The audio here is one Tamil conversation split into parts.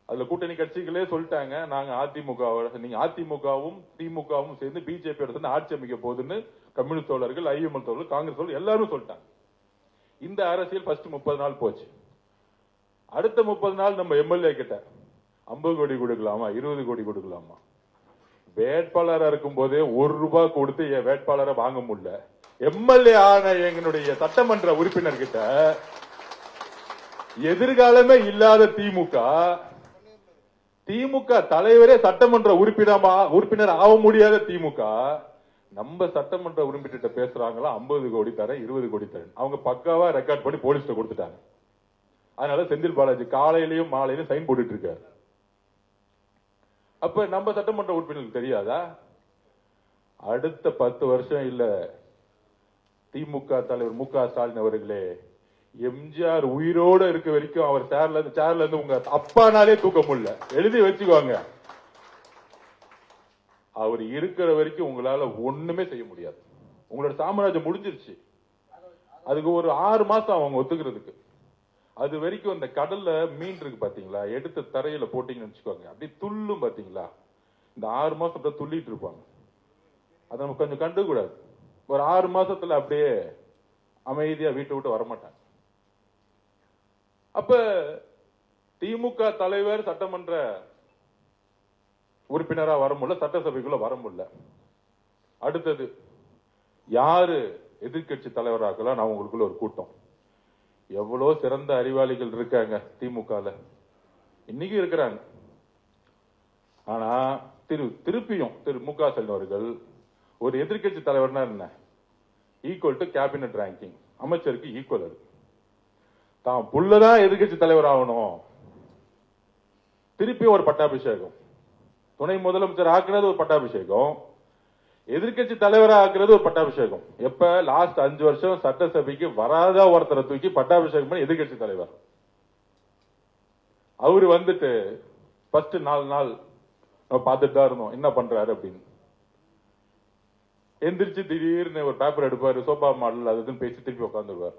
அதுல கூட்டணி கட்சிகளே சொல்லிட்டாங்க, நாங்க அதிமுக, நீங்க அதிமுகவும் திமுகவும் சேர்ந்து பிஜேபி சேர்ந்து ஆட்சி அமைக்க போகுதுன்னு கம்யூனிஸ்ட் தோழர்கள், ஐஎம்எல் தோழர்கள், காங்கிரஸ் தோழர்கள் எல்லாரும் சொல்லிட்டாங்க. இந்த அரசியல் ஃபர்ஸ்ட் 30 நாள் போச்சு. அடுத்த 30 நாள் நம்ம எம்எல்ஏ கிட்ட 50 கோடி கொடுக்கலாமா, 20 கோடி கொடுக்கலாமா? வேட்பாளராக இருக்கும் போதே ₹1 கொடுத்து என் வேட்பாளரை வாங்க முடியல. எம்எல்ஏ ஆன எங்களுடைய சட்டமன்ற உறுப்பினர் கிட்ட எதிர்காலமே இல்லாத திமுக தலைவரே சட்டமன்ற உறுப்பினர் ஆக முடியாத திமுக நம்ம சட்டமன்ற உறுப்பினர் பேசுறாங்களா 50 கோடி தரேன், 20 கோடி தரேன். அவங்க பக்காவா ரெக்கார்ட் பண்ணி போலீஸ்ல கொடுத்துட்டாங்க. அதனால செந்தில் பாலாஜி காலையிலயும் மாலையிலும் சைன் போட்டுட்டு இருக்காரு. அப்ப நம்ம சட்டமன்ற உறுப்பினருக்கு தெரியாதா? அடுத்த 10 வருஷம் இல்ல, திமுக தலைவர் மு.க. ஸ்டாலின் அவர்களே, எம்ஜிஆர் உயிரோட இருக்க வரைக்கும் அவர் சேர்ல இருந்து உங்க அப்பானாலே தூக்க முடியல. எழுதி வச்சுக்கோங்க, அவர் இருக்கிற வரைக்கும் உங்களால ஒண்ணுமே செய்ய முடியாது. உங்களோட சாம்ராஜ்யம் முடிஞ்சிருச்சு. அதுக்கு ஒரு 6 மாசம் அவங்க ஒத்துக்கிறதுக்கு. அது வரைக்கும் அந்த கடல்ல மீன் இருக்கு பாத்தீங்களா, எடுத்து தரையில போட்டீங்கன்னு வச்சுக்கோங்க, அப்படியே துள்ளும் பாத்தீங்களா. இந்த 6 மாசம் துள்ளிட்டு இருப்பாங்க. அதை நம்ம கொஞ்சம் கண்டுக்கூடாது. ஒரு 6 மாசத்துல அப்படியே அமைதியா வீட்டை விட்டு வரமாட்டாங்க. அப்ப திமுக தலைவர் சட்டமன்ற உறுப்பினரா வர முடியல, சட்டசபைக்குள்ள வர முடியல. அடுத்தது யாரு எதிர்கட்சி தலைவராக்கலாம்? நான் உங்களுக்குள்ள ஒரு கூட்டம். எவ்வளவு சிறந்த அறிவாளிகள் இருக்காங்க திமுகல, இன்னைக்கு இருக்கிறாங்க. ஆனா திருப்பியும் திரு மு.க. ஸ்டாலின் அவர்கள் ஒரு எதிர்கட்சி தலைவர்னா என்ன? ஈக்குவல் டு கேபினட் ரேங்கிங், அமைச்சருக்கு ஈக்குவல். அது தான் புள்ளதான் எதிர்கட்சி தலைவர் ஆகணும். திருப்பி ஒரு பட்டாபிஷேகம், துணை முதலமைச்சர் ஆக்குறது ஒரு பட்டாபிஷேகம், எதிர்கட்சி தலைவராக ஆக்குறது ஒரு பட்டாபிஷேகம். எப்ப? லாஸ்ட் 5 வருஷம் சட்டசபைக்கு வராத ஒருத்தரை தூக்கி பட்டாபிஷேகம் பண்ணி எதிர்கட்சி தலைவர். அவரு வந்துட்டு ஃபர்ஸ்ட் 4 நாள் நம்ம பார்த்துட்டு தான் இருந்தோம் என்ன பண்றாரு அப்படின்னு. எந்திரிச்சு திடீர்னு ஒரு பேப்பர் எடுப்பாரு, சோபா மாடல் அதுன்னு பேசி திருப்பி உட்காந்துருவார்.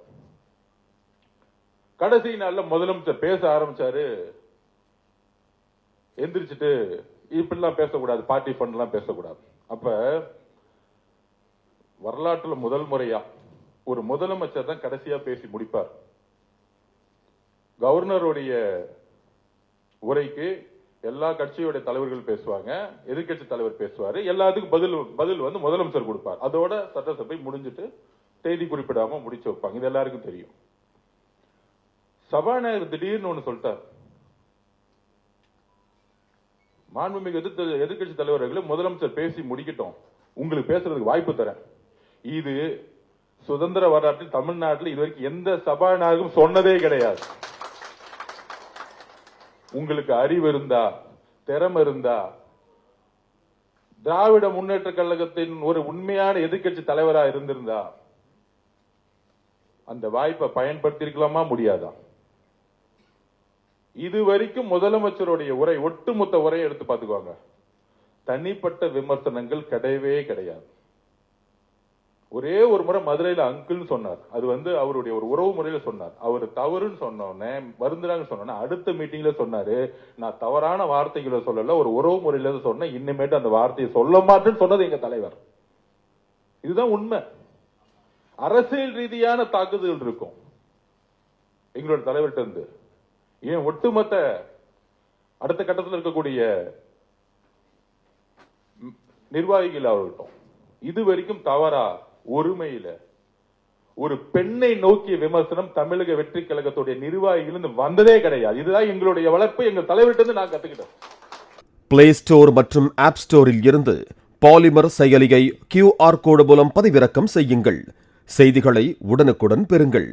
கடைசி நாள்ல முதலமைச்சர் பேச ஆரம்பிச்சாரு. எந்திரிச்சுட்டு இப்படிலாம் பேசக்கூடாது, பார்ட்டி ஃபண்ட் எல்லாம் பேசக்கூடாது. அப்ப வரலாற்றுல முதல் முறையா ஒரு முதலமைச்சர் தான் கடைசியா பேசி முடிப்பார். கவர்னருடைய உரைக்கு எல்லா கட்சியோட தலைவர்கள் பேசுவாங்க, எதிர்கட்சி தலைவர் பேசுவாரு, எல்லாத்துக்கும் பதில் வந்து முதலமைச்சர் கொடுப்பார். அதோட சட்டசபை முடிஞ்சிட்டு தேதி குறிப்பிடாம முடிச்சு வைப்பாங்க. இது எல்லாருக்கும் தெரியும். சபாநாயகர் திடீர்னு ஒண்ணு சொல்லிட்டார். மாண்புமிகு எதிர்கட்சி தலைவர்களை முதலமைச்சர் பேசி முடிக்கட்டும், உங்களுக்கு பேசுறதுக்கு வாய்ப்பு தரேன். இது சுதந்திர வரலாற்றில் தமிழ்நாட்டில் இதுவரைக்கும் எந்த சபாநாயகரும் சொன்னதே கிடையாது. உங்களுக்கு அறிவு இருந்தா, திறமை இருந்தா, திராவிட முன்னேற்ற கழகத்தின் ஒரு உண்மையான எதிர்கட்சி தலைவரா இருந்திருந்தா அந்த வாய்ப்பை பயன்படுத்தி இருக்கலாமா, முடியாதா? இதுவரைக்கும் முதலமைச்சருடைய உரை, ஒட்டுமொத்த உரையை எடுத்து பார்த்துக்குவாங்க, தனிப்பட்ட விமர்சனங்கள் கிடையவே கிடையாது. ஒரே ஒரு முறை மதுரையில அங்கிள்னு சொன்னார். அது வந்து அவருடைய ஒரு உறவு முறையில சொன்னார். அவர் தவறுன்னு சொன்னோன்னே, வருந்துறாங்க சொன்னோன்னே, அடுத்த மீட்டிங்ல சொன்னாரு, நான் தவறான வார்த்தைகளை சொல்லல, ஒரு உறவு முறையில சொன்ன, இனிமேட்டு அந்த வார்த்தையை சொல்ல மாட்டேன்னு சொன்னது எங்க தலைவர். இதுதான் உண்மை. அரசியல் ரீதியான தாக்குதல் இருக்கும் எங்களோட தலைவர்கிட்ட இருந்து. ஏன் ஒட்டுமொத்த அடுத்த கட்டத்தில் இருக்கக்கூடிய நிர்வாகிகள் அவர்கிட்ட இது வரைக்கும் தவறா ஒருமையில ஒரு பெண்ணை நோக்கிய விமர்சனம் தமிழக வெற்றி கழகத்துடைய நிர்வாகிகள் வந்ததே கிடையாது. இதுதான் எங்களுடைய வளர்ப்பு, எங்கள் தலைவர்கிட்ட நான் கத்துக்கிட்டேன். பிளே ஸ்டோர் மற்றும் ஆப் ஸ்டோரில் இருந்து பாலிமர் செயலியை QR கோடு மூலம் பதிவிறக்கம் செய்யுங்கள். செய்திகளை உடனுக்குடன் பெறுங்கள்.